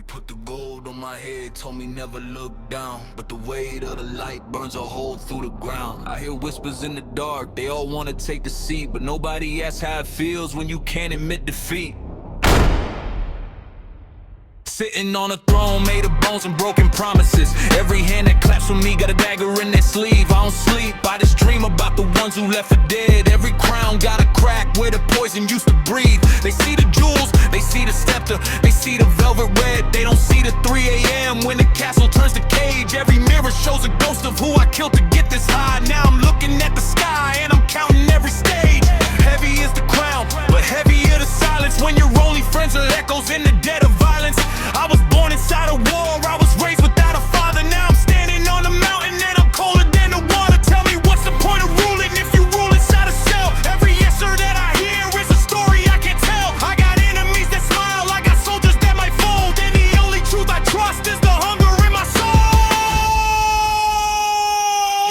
They put the gold on my head, told me never look down, but the weight of the light burns a hole through the ground. I hear whispers in the dark, they all wanna take the seat, but nobody asks how it feels when you can't admit defeat. Sitting on a throne made of bones and broken promises. Every hand that claps for me got a dagger in their sleeve. I don't sleep, I just dream about the ones who left for dead. Every crown got a crack where the poison used to breathe. They see the jewels, they see the scepter, they see the velvet red. They don't see the 3 a.m. when the castle turns to cage. Every mirror shows a ghost of who I killed to get this high. Now I'm looking at the sky and I'm counting every stage. Heavy is the crown, but heavier the silence when your only friends are echoes in the dead of violence. I was born inside a war, I was raised without a father. Now I'm standing on a mountain and I'm colder than the water. Tell me what's the point of ruling if you rule inside a cell? Every answer that I hear is a story I can't tell. I got enemies that smile, I got soldiers that might fold, and the only truth I trust is the hunger in my soul.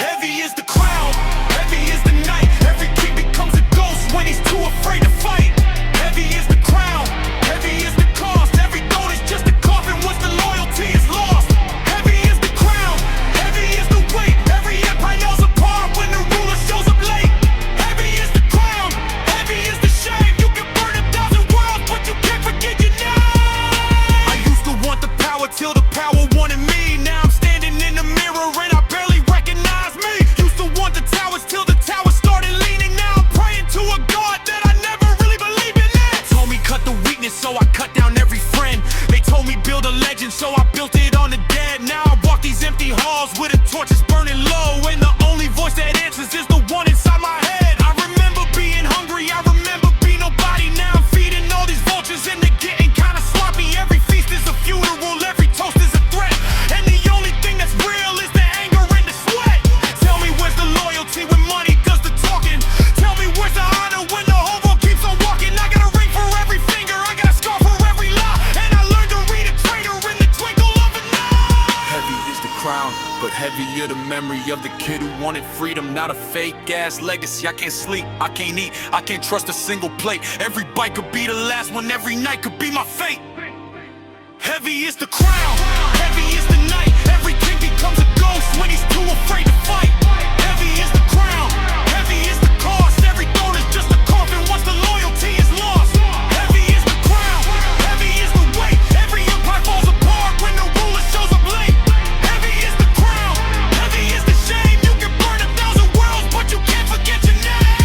Heavy is the crown, heavy is the night. Every king becomes a ghost when he's too afraid to fight. Heavy is the crown, heavy is the cost. Every throne is just a coffin once the loyalty is lost. Heavy is the crown, heavy is the weight. Every empire nails apart when the ruler shows up late. Heavy is the crown, heavy is the shame. You can burn 1,000 worlds, but you can't forget your name. I used to want the power till the power wanted me. Now I'm standing in the mirror and I barely recognize me. Used to want the towers till the towers started leaning. Now I'm praying to a God that I never really believed in. Told me cut the weakness, so I cut down every friend. They told me build a legend, so I built it on the dead. Now I walk these empty halls with the torches burning low, and the only voice that answers is the one inside my head. I remember being hungry, I remember being nobody. Now I'm feeding all these vultures and they're getting kinda sloppy. Every feast is a funeral, every toast is a threat, and the only thing that's real is the anger and the sweat. Tell me where's the loyalty when money does the talking? Tell me where's the honor when the whole world keeps on walking? I got a ring for every finger, I got a scar for every lie, and I learned to read a traitor in the twinkle of an eye. Heavy is the crown, but heavier the memory of the kid who wanted freedom, not a fake-ass legacy. I can't sleep, I can't eat, I can't trust a single plate. Every bite could be the last one, every night could be my fate. Heavy is the crown, heavy is the night. Every king becomes a ghost when he's too afraid to fight. Heavy is the crown, heavy is the cost. Every throne is just a coffin once the loyalty is lost. Heavy is the crown, heavy is the weight. Every empire falls apart when the ruler shows up late. Heavy is the crown, heavy is the shame. You can burn 1,000 worlds, but you can't forget your name.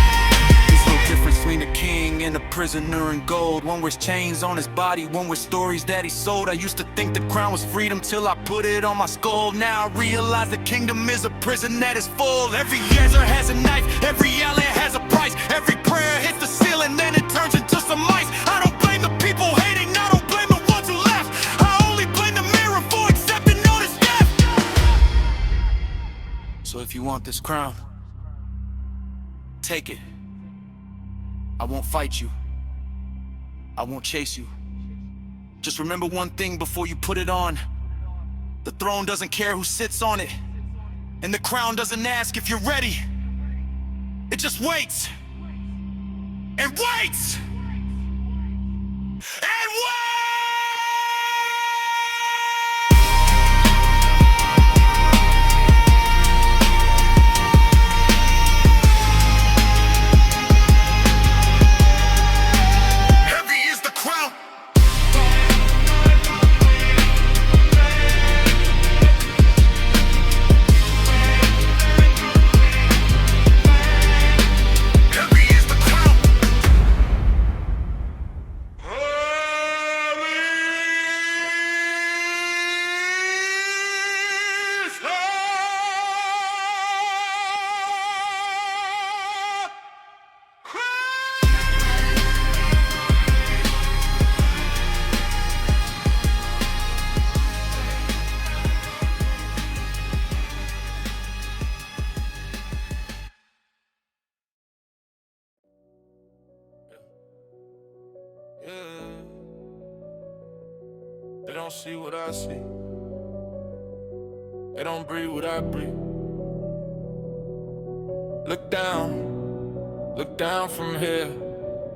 There's no difference between a king and a prisoner in gold. One wears chains on his body, one wears stories that he sold. I used to think the crown was freedom till I put it on my skull. Now I realize the kingdom is a prison that is full. Every answer has a knife, every outlet has a price. Every prayer hits the ceiling, then it turns into some ice. I don't blame the people hating, I don't blame the ones who left. I only blame the mirror for accepting all this death. So if you want this crown, take it. I won't fight you, I won't chase you. Just remember one thing before you put it on: the throne doesn't care who sits on it, and the crown doesn't ask if you're ready. It just waits, and waits, and waits! They don't see what I see. They don't breathe what I breathe. Look down from here.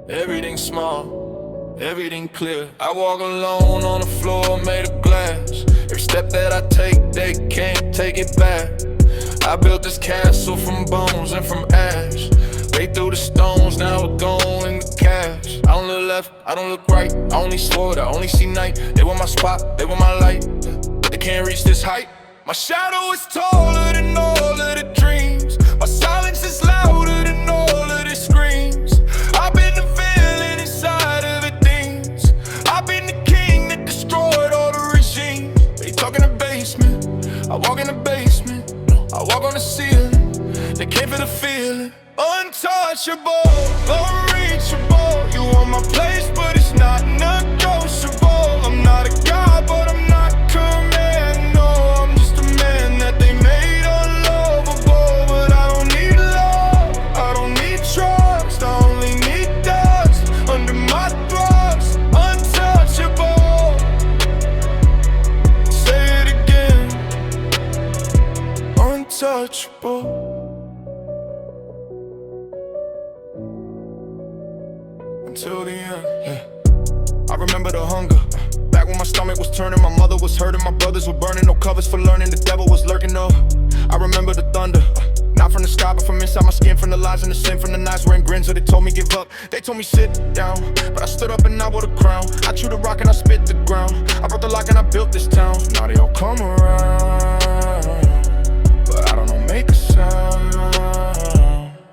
Everything's small, everything clear. I walk alone on the floor made of glass. Every step that I take, they can't take it back. I built this castle from bones and from ash. They threw the stones, now we're going to cash. I don't look left, I don't look right. I only swore, I only see night. They want my spot, they want my light, but they can't reach this height. My shadow is taller than all of the dreams. My silence is louder than all of the screams. I've been the villain inside of the things. I've been the king that destroyed all the regimes. They talk in the basement, I walk in the basement. I walk on the ceiling, they can't feel the feeling. Untouchable, unreachable. You want my place, but it's not negotiable. I'm not a god, but I'm not command. No, I'm just a man that they made unlovable. But I don't need love, I don't need trust. I only need dust under my thrust. Untouchable. Say it again. Untouchable. Until the end, yeah. I remember the hunger, back when my stomach was turning, my mother was hurting, my brothers were burning, no covers for learning, the devil was lurking, no. I remember the thunder, not from the sky, but from inside my skin, from the lies and the sin, from the nights wearing grins, so they told me give up, they told me sit down, but I stood up and I wore the crown. I chewed the rock and I spit the ground, I broke the lock and I built this town. Now they all come around, but I don't know, make a sound.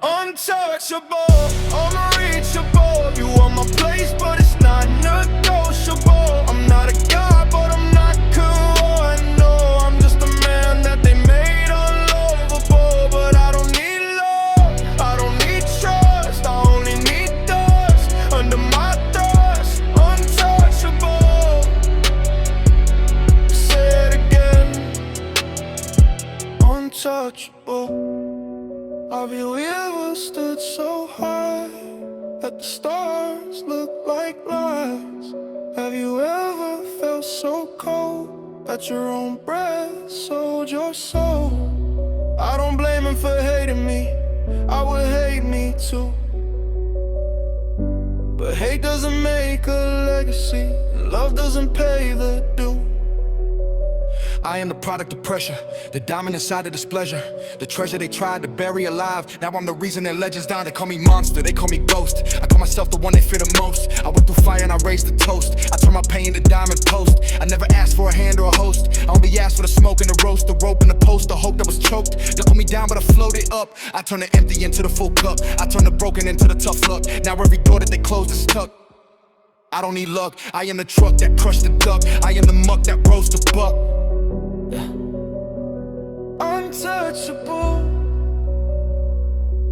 Untouchable, unreachable. You want my place, but it's not negotiable. I'm not a god, but I'm not cool. I know I'm just a man that they made unlovable. But I don't need love, I don't need trust. I only need dust under my thrust. Untouchable. Say it again. Untouchable. Have you ever stood so high that the stars look like lies? Have you ever felt so cold that your own breath sold your soul? I don't blame him for hating me, I would hate me too. But hate doesn't make a legacy, and love doesn't pay the due. I am the product of pressure, the dominant side of displeasure, the treasure they tried to bury alive. Now I'm the reason their legends down. They call me monster, they call me ghost. I call myself the one they fear the most. I went through fire and I raised the toast. I turn my pain to diamond post. I never asked for a hand or a host. I only asked for the smoke and the roast, the rope and the post, the hope that was choked. They put me down but I floated up. I turn the empty into the full cup. I turn the broken into the tough luck. Now every door that they closed is tucked. I don't need luck, I am the truck that crushed the duck. I am the muck that rose the buck. Untouchable,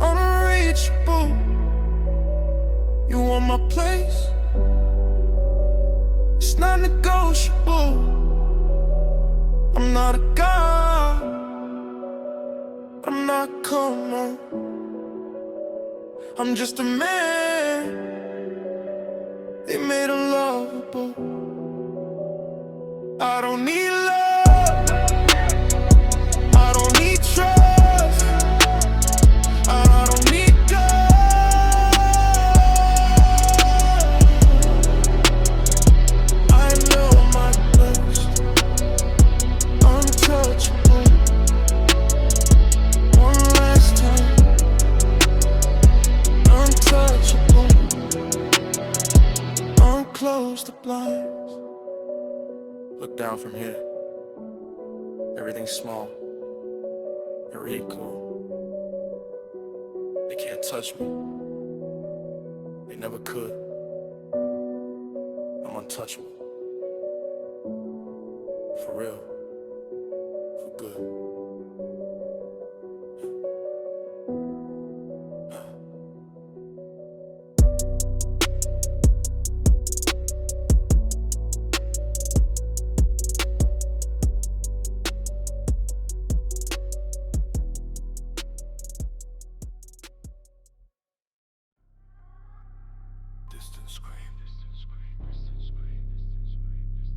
unreachable. You want my place, it's not negotiable. I'm not a god, I'm not common. I'm just a man they made unlovable. I don't need love, I don't need trust, I don't need God. I know my place, untouchable. One last time, untouchable. Unclose the blinds. Look down from here. Everything's small. Everything cool. They can't touch me. They never could. I'm untouchable. For real. For good.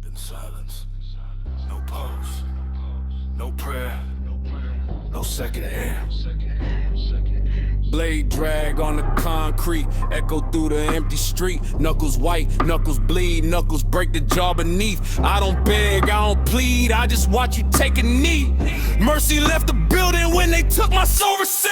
Then silence. No pause. No prayer. No second hand. Blade drag on the concrete, echo through the empty street. Knuckles white, knuckles bleed, knuckles break the jaw beneath. I don't beg, I don't plead, I just watch you take a knee. Mercy left the building when they took my soul receipt.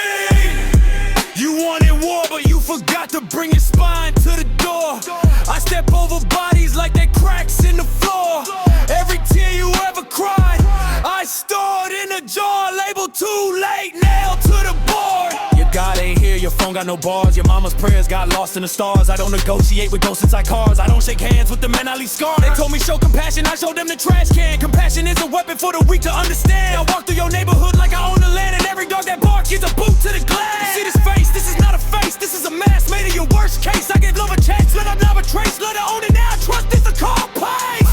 You wanted war, but you forgot to bring your spine to the door. I step over bodies like they cracks in the floor. Every tear you ever cried, I stored in a jar, labeled too late, nailed to the board. Your God ain't here, your phone got no bars. Your mama's prayers got lost in the stars. I don't negotiate with ghosts inside cars. I don't shake hands with the men I leave scarred. They told me show compassion, I showed them the trash can. Compassion is a weapon for the weak to understand. I walk through your neighborhood like I own the land, and every dog that barks gets a boot to the glass. You see this face? This is not a face, this is a mask made of your worst case. I gave love a chance, let her not a trace, let her own it now. Trust is a call place.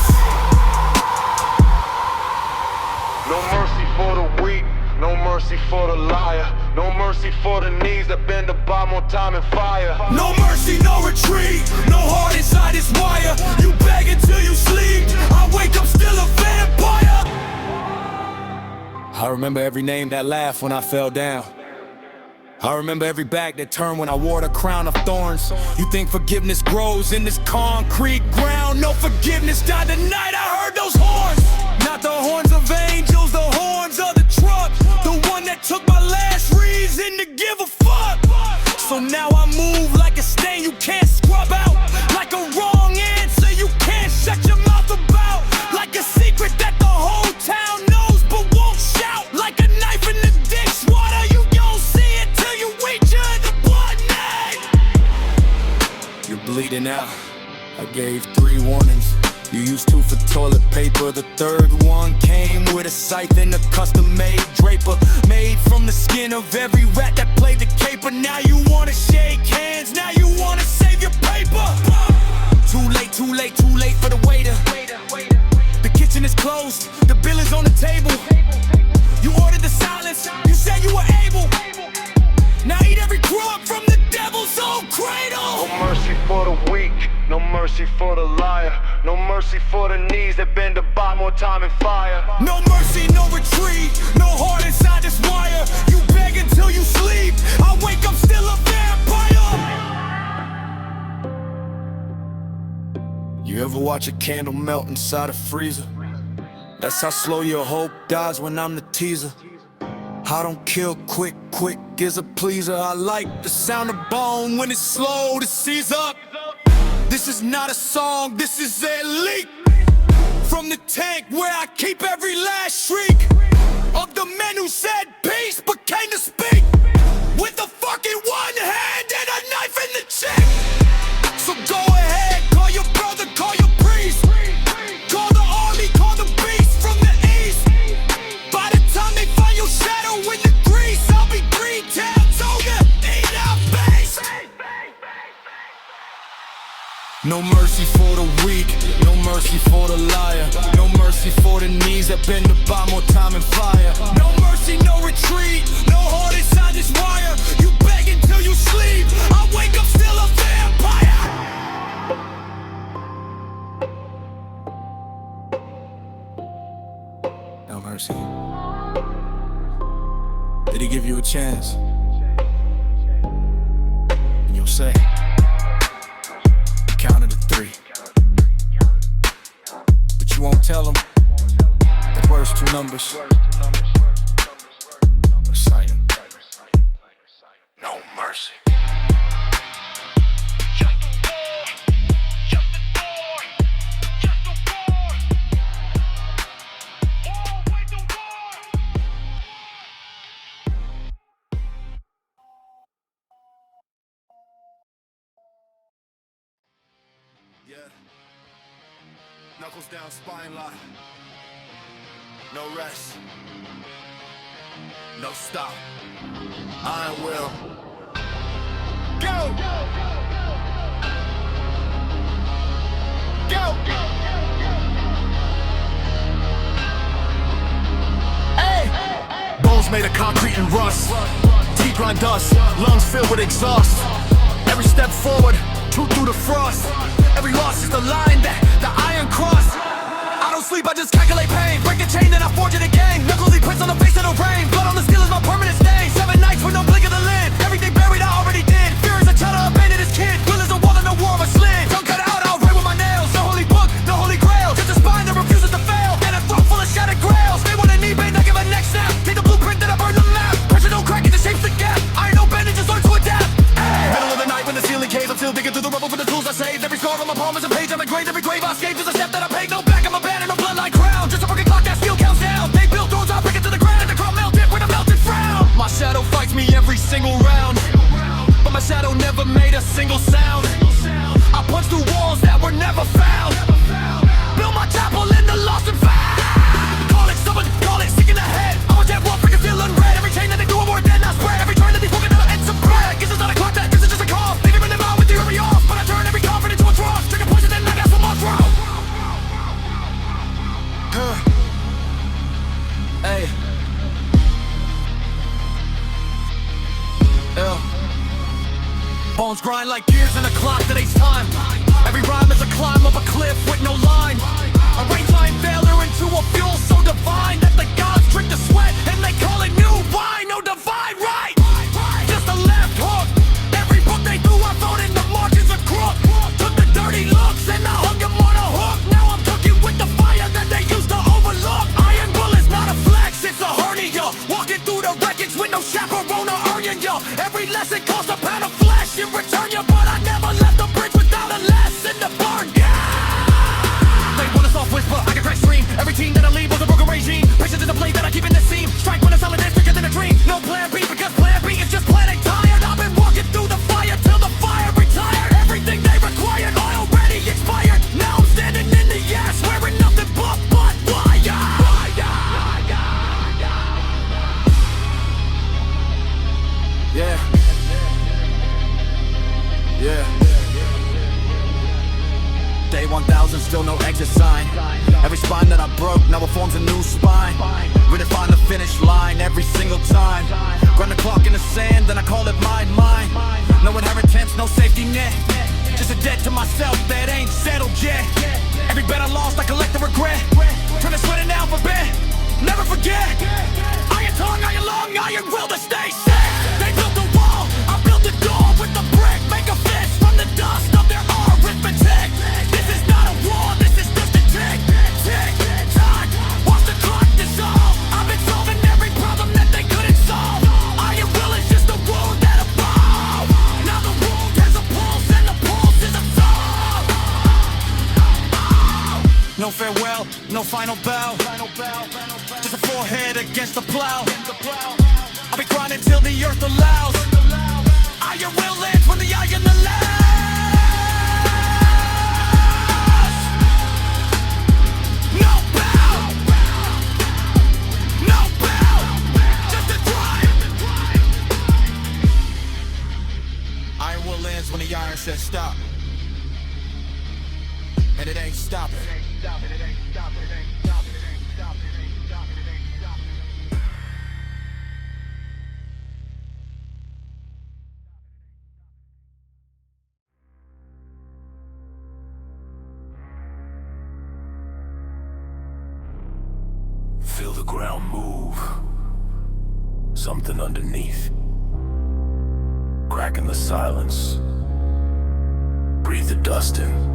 No mercy for the weak, no mercy for the liar. No mercy for the knees that bend the bar more time and fire. No mercy, no retreat, no heart inside this wire. You beg until you sleep, I wake up still a vampire. I remember every name that laughed when I fell down. I remember every back that turned when I wore the crown of thorns. You think forgiveness grows in this concrete ground? No forgiveness died the night I heard those horns. Not the horns of angels, the horns of the truck. The one that took my last reason to give a fuck. So now I move like a stain you can't scrub out. Like a wrong answer you can't shut your mouth about. Like a secret that the whole town knows but won't shout. Like a knife in the dishwater, you don't see it till you reach in the blood net. You're bleeding out, I gave 3 warnings. You used 2 for toilet paper, the 3rd one came with a scythe and a custom-made draper. Made from the skin of every rat that played the caper. Now you wanna shake hands, now you wanna save your paper. Too late, too late, too late for the waiter. The kitchen is closed, the bill is on the table. You ordered the silence, you said you were able. Now eat every crumb from the devil's own cradle. No mercy for the weak, no mercy for the liar. No mercy for the knees that bend the bar more time and fire. No mercy, no retreat, no heart inside this wire. You beg until you sleep, I wake up still a vampire. You ever watch a candle melt inside a freezer? That's how slow your hope dies when I'm the teaser. I don't kill quick, quick is a pleaser. I like the sound of bone when it's slow to seize up. This is not a song, this is a leak from the tank where I keep every last shriek of the men who said peace but came to speak with a fucking one hand and a knife in the cheek. So go ahead, call your brother, call your priest, call the army, call the beast from the east. By the time they find your shadow in the grease, I'll be 3 tails older, eat out base. No mercy for the weak, no mercy for the liar. No mercy for the knees that bend the bar more time and fire. No mercy, no retreat, no heart inside this wire. You beg until you sleep, I wake up still a vampire. No mercy. Did he give you a chance? And you'll say, count to 3. But you won't tell them the worst 2 numbers. Recite them. No mercy. Shut the door. Shut the door. Shut the door. Oh, wait the war. Yeah. Knuckles down, spine lock. No rest. No stop. I will. Go! Go! Hey! Bones made of concrete and rust. Teeth grind dust. Lungs filled with exhaust. Every step forward, truth through the frost. Every loss is the line that the iron cross. I don't sleep, I just calculate pain. Break the chain, then I forge it again. Knuckles, he prints on the face of the rain. Blood on the steel is my permanent stain. 7 nights with no blink of the lid. Everything buried still digging through the rubble for the tools I saved. Every scar on my palm is a page I'm engraved. Every grave I escaped is a step that I paid. No back, I'm a band and a bloodline crown. Just a broken clock that still counts down. They built doors, I break it to the ground. And the crowd melted with a melted frown. My shadow fights me every single round, but my shadow never made a single sound. I punched through walls that were never found. Build my chapel in the lost and found. Call it someone, call it sick in the head. I'm a dead wolf, freaking still unread. Every chain that they do a more dead, not spread. Every turn that they spoken never ends up bread. Guess it's not a clock, that guess it's just a cough. Leave him in the mouth with the hurry off. But I turn every confidence into a trough. Drink a poison and I got some more throw. Hey. Bones grind like gears in a clock that ain't time. Every rhyme is a climb up a cliff with no line. Arrange line failure into a fuel so divine that the gods drink the sweat and they call it new wine. No divine right, just a left hook. Every book they threw I thrown in the margins of crook. Took the dirty looks and I hung them on a hook. Now I'm cooking with the fire that they used to overlook. Iron bullet's not a flex, it's a hernia. Walking through the wreckage with no chaperone or earning ya. Every lesson costs a pound of flesh in return ya. But I never left the bridge without a lesson to burn. They want a soft whisper, I can crack scream. Every team that I lead was a broken regime. Patience is a blade that I keep in the seam. Strike when a solid is bigger than a dream. No plan B because plan B is just planet tired. I've been walking through the fire till the fire retired. Everything they required already expired. Now I'm standing in the ass wearing nothing but wire. Yeah. Yeah. Day 1000, still no exit sign. Every spine that I broke, now it forms a new spine. Redefine the finish line every single time. Grind the clock in the sand, then I call it mine. No inheritance, no safety net. Just a debt to myself that ain't settled yet. Every bet I lost, I collect the regret. Turn the sweat into alphabet, never forget. Iron tongue, iron lung, iron will to stay set. They built the wall, I built the door with the brick. Make a fist from the dust of their arithmetic. This is not a war, this is just a tick tock. Watch the clock dissolve. I've been solving every problem that they couldn't solve. Iron will is just a wound that evolved. Now the wound has a pulse and the pulse is a soul. No farewell, no final bow. Just a forehead against the plow. I'll be grinding till the earth allows. Iron will lands when the iron allows. No bow, no bow, just a drive. Iron will lands when the iron says stop. And it ain't stopping. Feel the ground move. Something underneath. Crack in the silence. Breathe the dust in.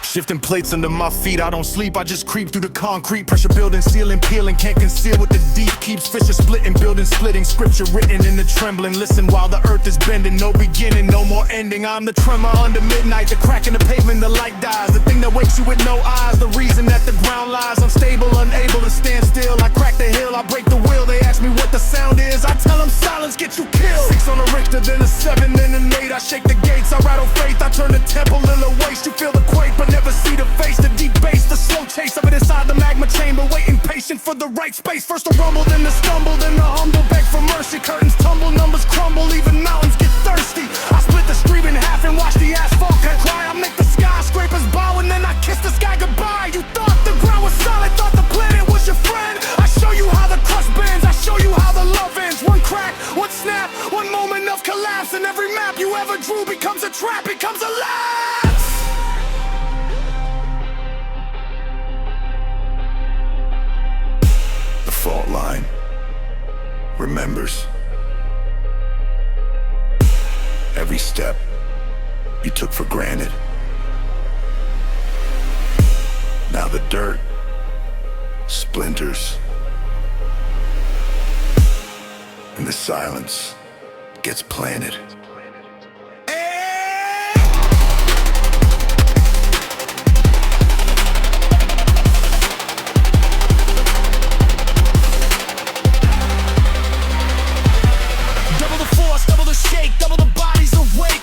Shifting plates under my feet, I don't sleep, I just creep through the concrete. Pressure building, ceiling peeling, can't conceal what the deep keeps. Fissure splitting, building splitting, scripture written in the trembling. Listen while the earth is bending, no beginning, no more ending. I'm the tremor under midnight, the crack in the pavement, the light dies. The thing that wakes you with no eyes, the reason that the ground lies. Unstable, unable to stand still, I crack the hill, I break the wheel. They ask me what the sound is, I tell them silence get you killed. 6 on a Richter, then a 7, then an 8. I shake the gates, I rattle faith, I turn the temple in a waste. You feel the quake, but never see the face, the deep bass, the slow chase of it inside the magma chamber, waiting patient for the right space. First the rumble, then the stumble, then the humble, beg for mercy. Curtains tumble, numbers crumble, even mountains get thirsty. I split the street in half and watch the asphalt cut cry. I make the skyscrapers bow and then I kiss the sky goodbye. You thought the ground was solid, thought the planet was your friend. I show you how the crust bends, I show you how the love ends. One crack, one snap, one moment of collapse, and every map you ever drew becomes a trap, becomes a lapse. The fault line remembers. Every step you took for granted now the dirt splinters and the silence gets planted.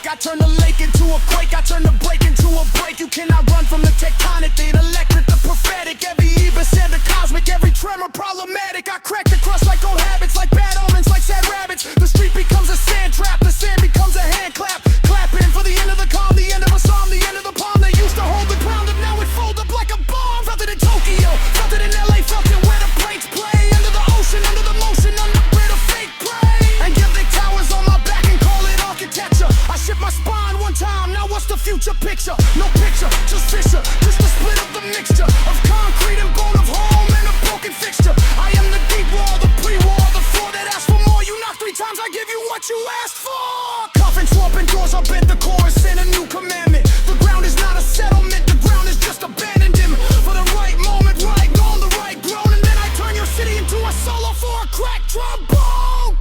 I turn the lake into a quake, I turn the break into a break. You cannot run from the tectonic, the electric, the prophetic. Every Eva said the cosmic, every tremor problematic. I crack the crust like old habits, like bad omens, like sad rabbits. The street becomes a sand trap, the sand becomes a hand clap. Clapping for the end of the calm, the end of a psalm, the end of the palm. They used to hold the ground and now it fold up like a bomb. Felt it in Tokyo, felt it in LA, felt it where the plates play. Under the ocean, under the motion, under where the fake prey. And give the towers on my back and call it architecture. I shift my spine one time, now what's the future picture? No picture, just fissure, just the split of the mixture of concrete and bone of home and a broken fixture. I am the deep wall, the pre-war, the floor that asks for more. You knock 3 times, I give you what you asked for. Coffin swamping doors, I bent the chorus in a new commandment. The ground is not a settlement, the ground is just abandoned him. For the right moment, right on the right groan, and then I turn your city into a solo for a cracked trombone.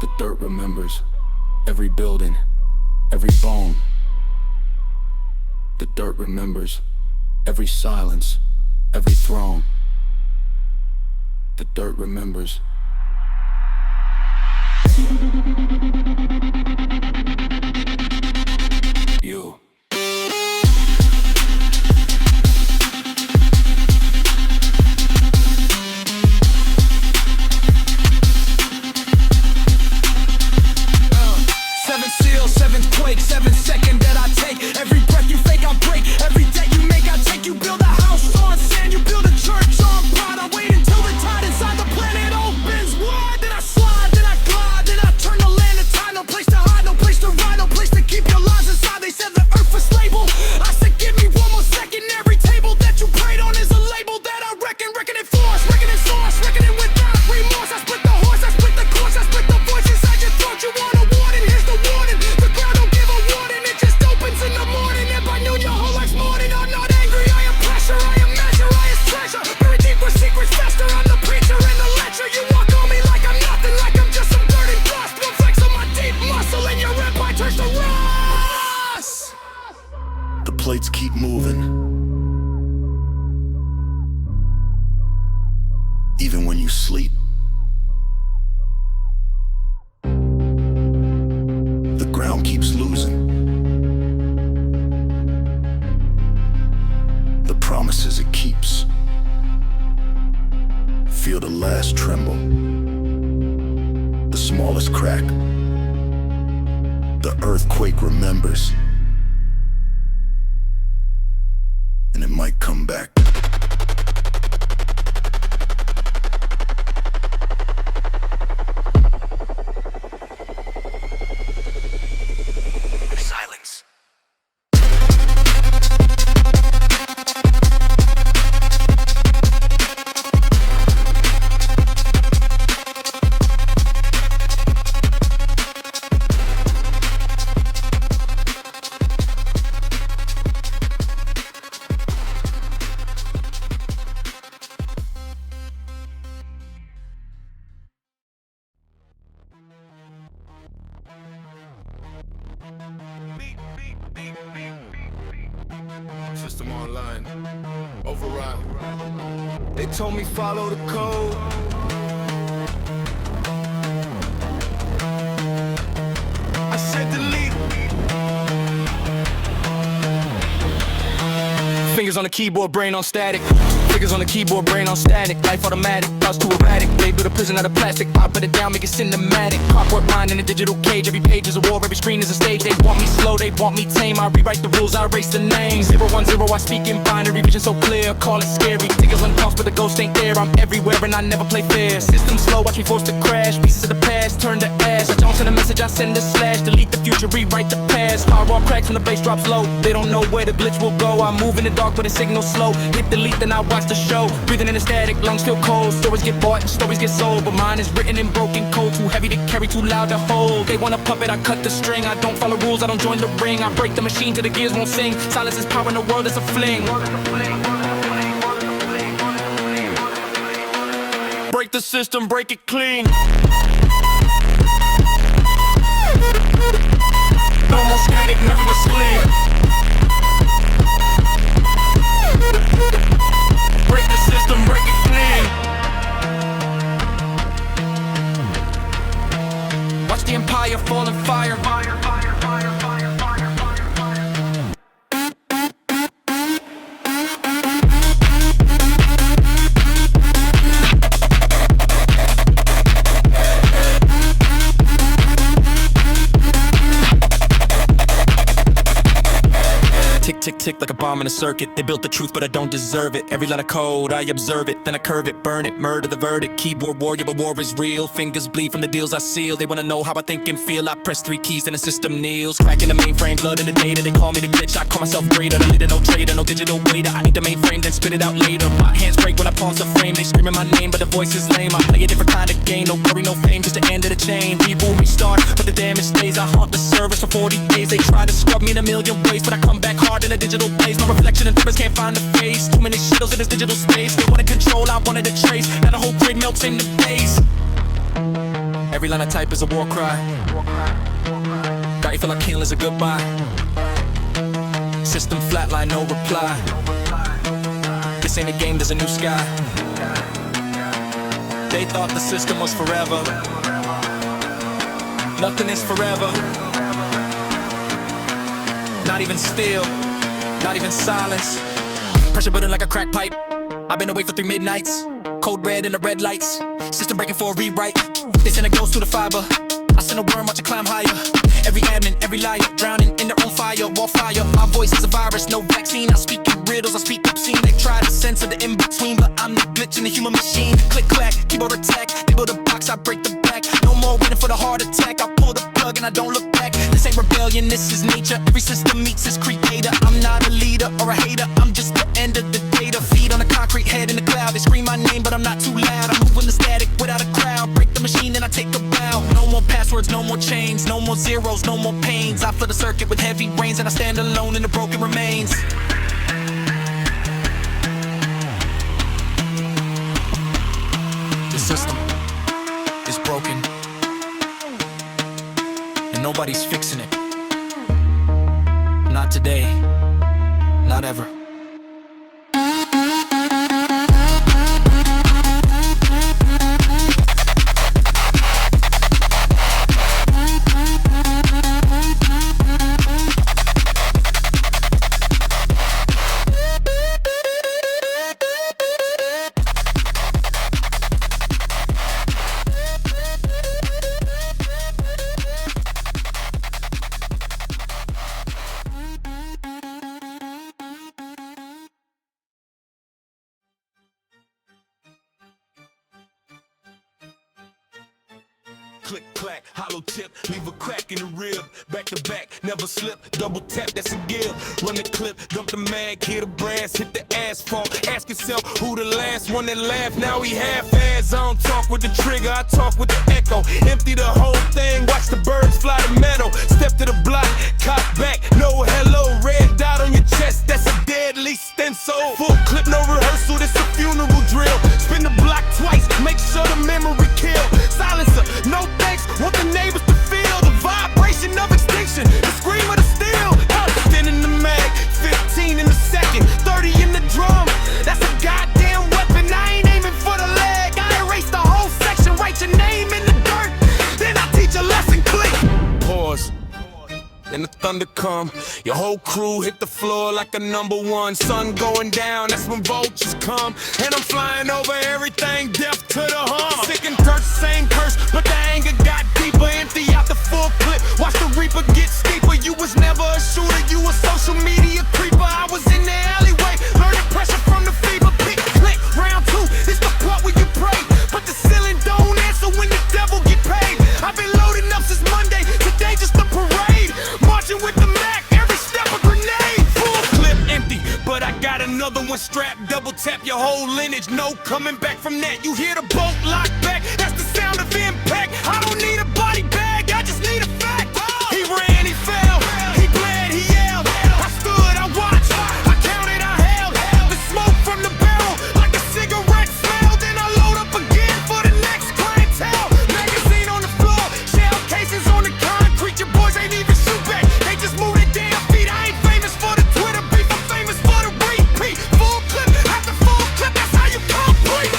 The dirt remembers every building, every bone. The dirt remembers every silence, every throne. The dirt remembers. You. Seventh quake, 7th second that I take. Every breath you fake, I break. Every debt you make, I take. You build a house on sand, you build a church on pride. I wait until the tide inside the planet opens wide. Then I slide, then I glide, then I turn the land to tide. No place to hide, no place to ride, no place to keep your lives inside. They said the earth was labeled. I said give me one more second. Every table that you prayed on is a label that I reckon it force, reckon it source, reckon it without remorse. I split the horse, I split the course, I split the voice inside your throat. You want a warning? Here's the warning. The ground don't give a warning, it just opens in the morning. And by noon your whole life's morning. I'm not angry, I am pressure, I am measure, I am treasure. Buried deep where secrets fester, I'm the preacher and the lecture. You walk on me like I'm nothing, like I'm just some dirt and dust. One flex on my deep muscle and your empire turns to rust. The plates keep moving, even when you sleep. The ground keeps losing. The promises it keeps. Feel the last tremble, the smallest crack. The earthquake remembers, and it might come back. Silence. System online, override. They told me follow the code. I said delete. Fingers on the keyboard, brain on static. Fingers on the keyboard, brain on static. Life automatic, thoughts too erratic. They build a prison out of plastic, pop it down, make it cinematic. Clockwork mind in a digital cage. Every page is a war, every screen is a stage. They want me slow, they want me tame. I rewrite the rules, I erase the names. 010, I speak in binary, vision so clear, call it scary. Tickets on the pulse, but the ghost ain't there. I'm everywhere and I never play fair. System slow, watch me forced to crash. Pieces of the past turn to ash. I don't send a message, I send a slash. Delete the future, rewrite the past. Firewall cracks when the bass drops low. They don't know where the glitch will go. I'm moving it all. dark but the signal slow. Hit delete, then I watch the show. Breathing in the static, lungs feel cold. Stories get bought and stories get sold, but mine is written in broken code. Too heavy to carry, too loud to hold. They want a puppet, I cut the string. I don't follow rules, I don't join the ring. I break the machine till the gears won't sing. Silence is power in the world, it's a fling. Break the system, break it clean. No more static, nothing but spleen. Break the system, break it clean. Watch the empire fall in fire. Tick, tick, tick like a bomb in a circuit. They built the truth, but I don't deserve it. Every line of code, I observe it, then I curve it, burn it, murder the verdict. Keyboard warrior, but war is real. Fingers bleed from the deals I seal. They wanna know how I think and feel. I press 3 keys, then the system kneels. Cracking the mainframe, blood in the data. They call me the glitch, I call myself greater. The leader, no trader, no digital waiter. I need the mainframe, then spit it out later. My hands break when I pause the frame. They screaming my name, but the voice is lame. I play a different kind of game, no glory, no fame, just the end of the chain. Reboot, restart, but the damage stays. I haunt the service for 40 days. They try to scrub me in a million ways, but I come back hard in a digital place. My reflection and therapist can't find the face. Too many shittles in this digital space. They wanna control, I wanted to trace. Now the whole grid melts in the base. Every line I type is a war cry. Got you feel like killing is a goodbye. System flatline, no reply. This ain't a game, there's a new sky. They thought the system was forever. Nothing is forever. Not even still. Not even silence. Pressure building like a crack pipe. I've been away for 3 midnights. Code red in the red lights. System breaking for a rewrite. They send a ghost through the fiber. I send a worm watch it climb higher. Every admin, every liar, drowning in their own fire. Wall fire, my voice is a virus, no vaccine. I speak in riddles, I speak obscene. They try to censor the in-between, but I'm the glitch in the human machine. Click clack, keyboard attack. They build a box, I break the back. No more waiting for the heart attack. I pull the plug and I don't look back. This ain't rebellion, this is nature. Every system meets its creator. I'm not a leader or a hater, I'm just the end of the data. Feet on a concrete head in the cloud. They scream my name, but I'm not too loud. I'm moving the static without a crowd. Break the machine and I take a bow. No more passwords, no more chains, no more zeros, no more pains. I flood the circuit with heavy rains and I stand alone in the broken remains. The system is broken and nobody's fixing it. Not today, not ever. Click, clack, hollow tip, leave a crack in the rib. Back to back, never slip, double tap, that's a give. Run the clip, dump the mag, hit the brass, hit the asphalt. Ask yourself who the last one that laughed, now he half-ass. I don't talk with the trigger, I talk with the echo. Empty the whole thing, watch the birds fly the meadow. Step to the block, cock back, no hello. Red dot on your chest, that's a deadly stencil. Full clip, no rehearsal, this a funeral drill. Spin the block twice, make sure the memory kill. Silencer, no thanks, want the neighbors to feel the vibration of extinction, the scream of the steel. Spinning the mag, 15 in the second, 30 in the drum. That's a goddamn weapon, I ain't aiming for the leg. I erase the whole section, write your name in the dirt, then I teach a lesson, click. Pause. Then the thunder come, your whole crew hit the floor like a #1. Sun going down, that's when vultures come. And I'm flying over everything, death to the hum. Sick and dirt, same curse, but the anger got deeper. Empty out the full clip, watch the reaper get steeper. You was never a shooter, you a social media creeper. I was in the alleyway, learning pressure from the fever. Pick, click, round 2, it's the part where you pray. But the ceiling don't answer when the devil get paid. I've been loading up since Monday, today just a parade. Marching with the Mac, every step a grenade. Full clip empty, but I got double tap your whole lineage. No coming back from that. You hear the bolt lock back, that's the sound of impact. I don't need a body bag, I just need a fact. He ran, he fell, he bled, he yelled. I stood, I watched, I counted, I held the smoke from the barrel like a cigarette smell. Then I load up again for the next clientele. Magazine on the floor, shell cases on the concrete. Your boys ain't even shoot back, they just move their damn feet. I ain't famous for the Twitter beef, I'm famous for the repeat. Full clip after full clip, that's how you complete.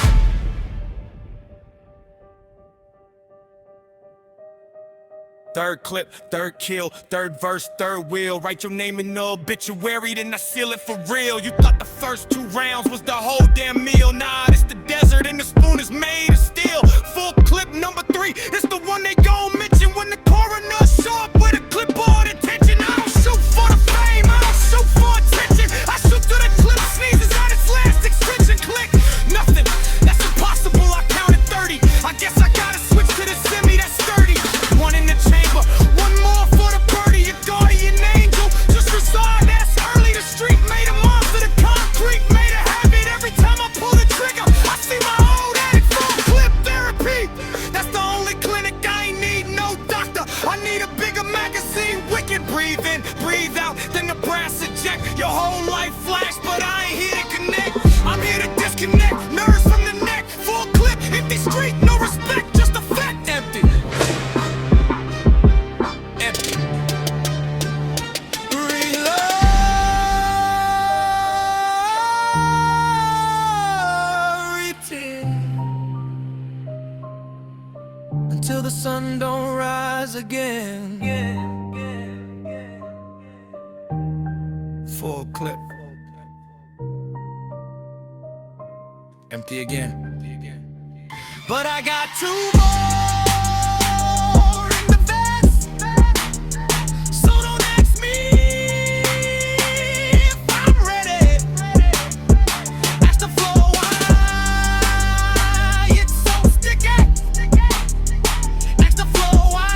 Third clip, third kill, third verse, third wheel. Write your name in the obituary, then I seal it for real. You thought the first 2 rounds was the whole damn meal. Nah, it's the desert and the spoon is made of steel. Full clip number 3, it's the one they gon' mention when the coroner show up with a clipboard attention. I don't shoot for the fame, I don't shoot for attention. I shoot till the clip sneezes out its last extension. Click, nothing, that's impossible, I counted 30. I guess I gotta switch to the semi, that's sturdy. One in the chamber, one more for the birdie. Your guardian angel, just reside, that's early. The street made a monster, the concrete made a habit. Every time I pull the trigger, I see my old addict. Full clip therapy, that's the only clinic. I ain't need no doctor, I need a bigger magazine. Wicked, breathe in, breathe out, then the brass eject. Your whole life flash, but I ain't here to connect. I'm here to disconnect, nerves from the neck. Full clip, empty street, no respect, just a fact. Empty. Until the sun don't rise again. Full clip. Empty again. But I got 2 more in the vest, so don't ask me if I'm ready. Ask the floor why it's so sticky. Ask the floor why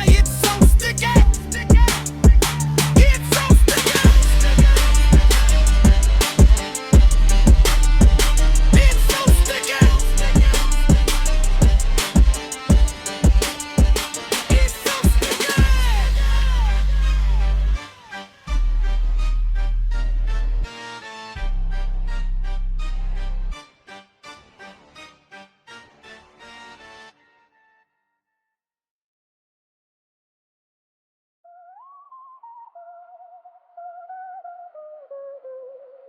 it's so sticky. It's so sticky. It's so sticky. It's so sticky.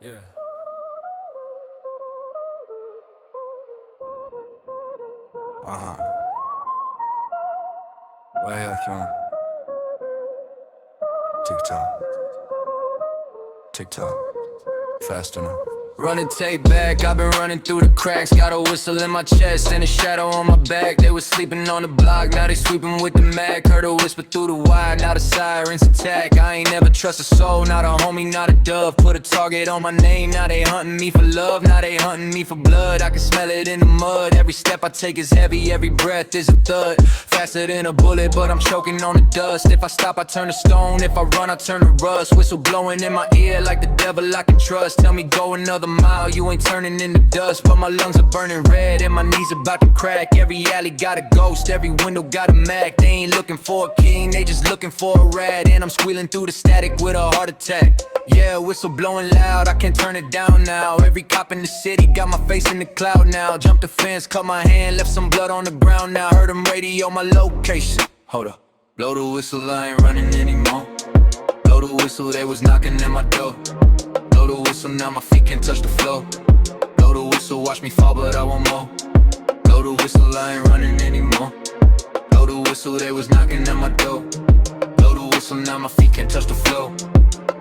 Yeah. Ouais, TikTok. TikTok. Fast enough. Running tape back, I've been running through the cracks. Got a whistle in my chest and a shadow on my back. They was sleeping on the block, now they sweeping with the Mac. Heard a whisper through the wire, now the sirens attack. I ain't never trust a soul, not a homie, not a dove. Put a target on my name, now they hunting me for love. Now they hunting me for blood, I can smell it in the mud. Every step I take is heavy, every breath is a thud. Faster than a bullet, but I'm choking on the dust. If I stop, I turn to stone, if I run, I turn to rust. Whistle blowing in my ear like the devil I can trust. Tell me go another mile, you ain't turning into dust. But my lungs are burning red and my knees about to crack. Every alley got a ghost, every window got a Mac. They ain't looking for a king, they just looking for a rat. And I'm squealing through the static with a heart attack. Yeah, whistle blowing loud, I can't turn it down now. Every cop in the city got my face in the cloud now. Jumped the fence, cut my hand, left some blood on the ground now. Heard them radio my location. Hold up, blow the whistle, I ain't running anymore. Blow the whistle, they was knocking at my door. Blow the whistle, now my feet can't touch the floor. Blow the whistle, watch me fall, but I want more. Blow the whistle, I ain't running anymore. Blow the whistle, they was knocking at my door. Blow the whistle, now my feet can't touch the floor.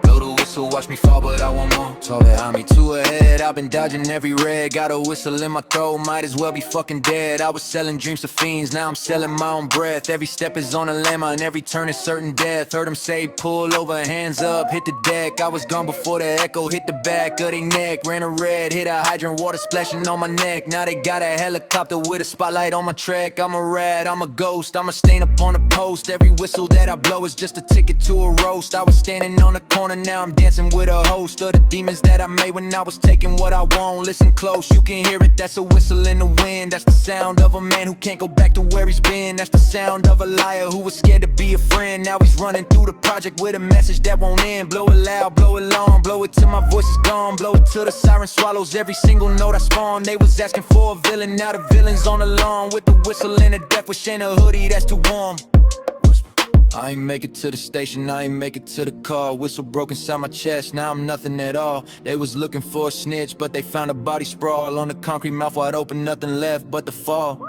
Blow the whistle, watch me fall, but I want more. Told her I'm me to a head, I've been dodging every red. Got a whistle in my throat, might as well be fucking dead. I was selling dreams to fiends, now I'm selling my own breath. Every step is on a landmine, every turn is certain death. Heard them say pull over, hands up, hit the deck. I was gone before the echo hit the back of their neck. Ran a red, hit a hydrant, water splashing on my neck. Now they got a helicopter with a spotlight on my track. I'm a rat, I'm a ghost, I'm a stain up on the post. Every whistle that I blow is just a ticket to a roast. I was standing on the corner, now I'm dancing with a host of the demons that I made when I was taking what I want. Listen close, you can hear it, that's a whistle in the wind. That's the sound of a man who can't go back to where he's been. That's the sound of a liar who was scared to be a friend. Now he's running through the project with a message that won't end. Blow it loud, blow it long, blow it till my voice is gone. Blow it till the siren swallows every single note I spawn. They was asking for a villain, now the villain's on the lawn. With the whistle and the death wish in a hoodie that's too warm. I ain't make it to the station, I ain't make it to the car. Whistle broke inside my chest, now I'm nothing at all. They was looking for a snitch, but they found a body sprawl on the concrete, mouth wide open, nothing left but the fall.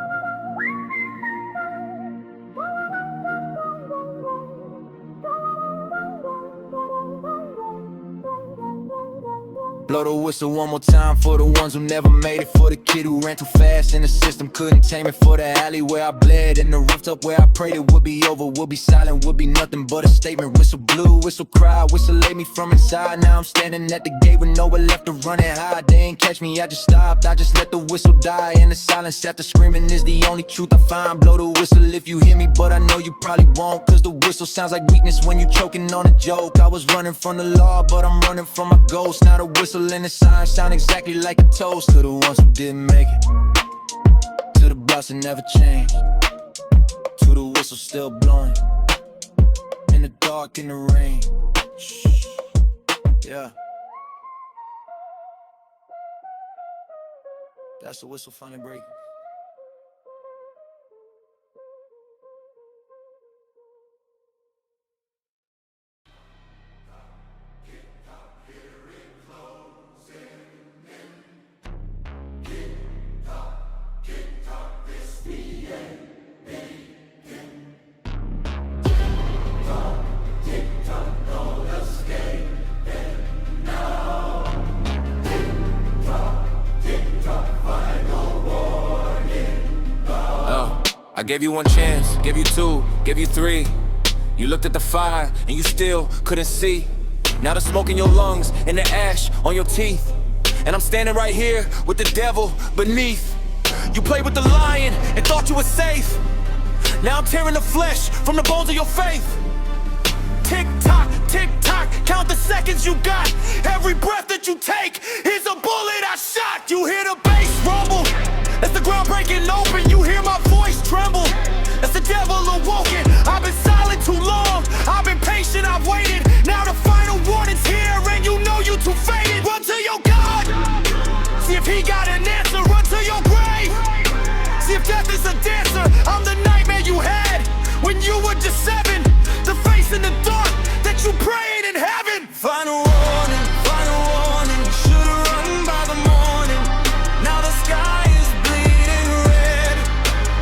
Blow the whistle one more time for the ones who never made it. For the kid who ran too fast and the system couldn't tame it. For the alley where I bled and the rooftop where I prayed it would be over, would be silent, would be nothing but a statement. Whistle blew, whistle cried, whistle laid me from inside. Now I'm standing at the gate with nowhere left to run and hide. They ain't catch me, I just stopped, I just let the whistle die. And the silence after screaming is the only truth I find. Blow the whistle if you hear me, but I know you probably won't. Cause the whistle sounds like weakness when you choking on a joke. I was running from the law, but I'm running from my ghost. Now the whistle and the sign sound exactly like a toast to the ones who didn't make it, to the blocks that never changed, to the whistle still blowing in the dark, in the rain. Shh. Yeah, that's the whistle finally breaking. I gave you one chance, gave you two, gave you three. You looked at the fire and you still couldn't see. Now the smoke in your lungs and the ash on your teeth. And I'm standing right here with the devil beneath. You played with the lion and thought you were safe. Now I'm tearing the flesh from the bones of your faith. Tick tock, count the seconds you got. Every breath that you take is a bullet I shot. You hear the bass rumble, that's the ground breaking open. You hear my voice tremble, that's the devil awoken. I've been silent too long, I've been patient, I've waited. Now the final warning's here and you know you too faded. Run to your God, see if he got an answer. Run to your grave, see if death is a dancer. I'm the nightmare you had when you were just 7. The face in the dark that you prayed in heaven. Final warning, you should've run by the morning. Now the sky is bleeding red,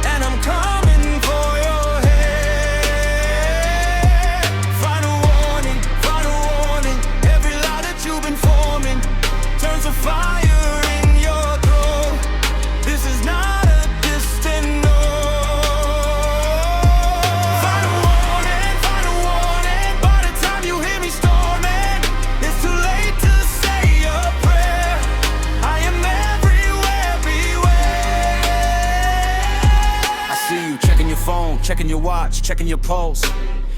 and I'm coming for your head. Final warning, every lie that you've been forming turns to fire in your throat. This is not a distant no. Checking your watch, checking your pulse.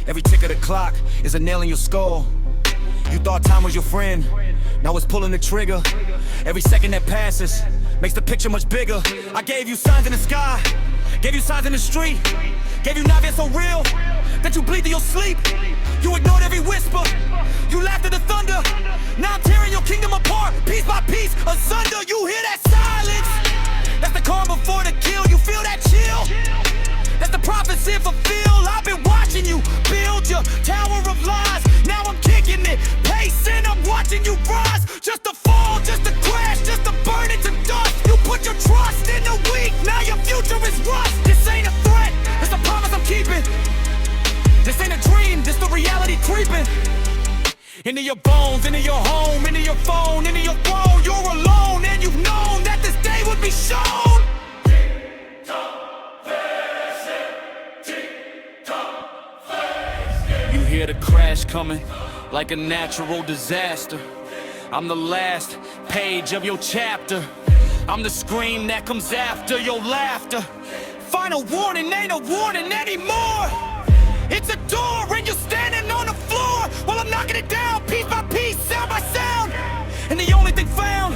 Every tick of the clock is a nail in your skull. You thought time was your friend, now it's pulling the trigger. Every second that passes makes the picture much bigger. I gave you signs in the sky, gave you signs in the street, gave you nightmares so real that you bleed to your sleep. You ignored every whisper, you laughed at the thunder. Now I'm tearing your kingdom apart, piece by piece, asunder. You hear that silence, that's the calm before the kill. You feel that chill, that's the prophecy fulfilled. I've been watching you build your tower of lies. Now I'm kicking it, pacing, I'm watching you rise. Just to fall, just to crash, just to burn it to dust. You put your trust in the weak, now your future is rust. This ain't a threat, it's a promise I'm keeping. This ain't a dream, this the reality creeping into your bones, into your home, into your phone, into your throne. You're alone. coming like a natural disaster. I'm the last page of your chapter. I'm the scream that comes after your laughter. Final warning, ain't a warning anymore. It's a door and you're standing on the floor while I'm knocking it down piece by piece, sound by sound. And the only thing found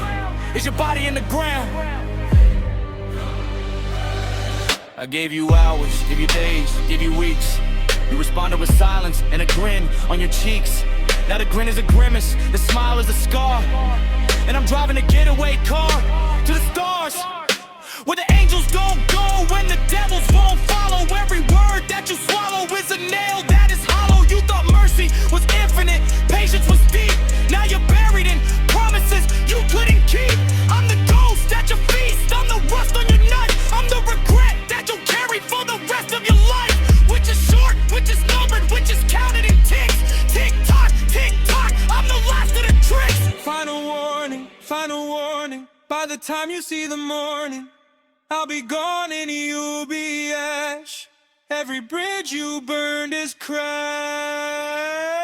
is your body in the ground. I gave you hours, give you days, give you weeks. You responded with silence and a grin on your cheeks. Now the grin is a grimace, the smile is a scar. And I'm driving a getaway car to the stars, where the angels don't go when the devils won't follow. Every word that you swallow is a nail that is hollow. You thought mercy was infinite, patience was deep. Now you're buried in promises you couldn't keep. I'm the ghost at your feast, I'm the rust on your nut. I'm the regret that you'll carry for the rest of your life. Which is short, which is numbered, which is counted in ticks. Tick tock, I'm the last of the tricks. Final warning, by the time you see the morning, I'll be gone and you'll be ash. Every bridge you burned is crashed.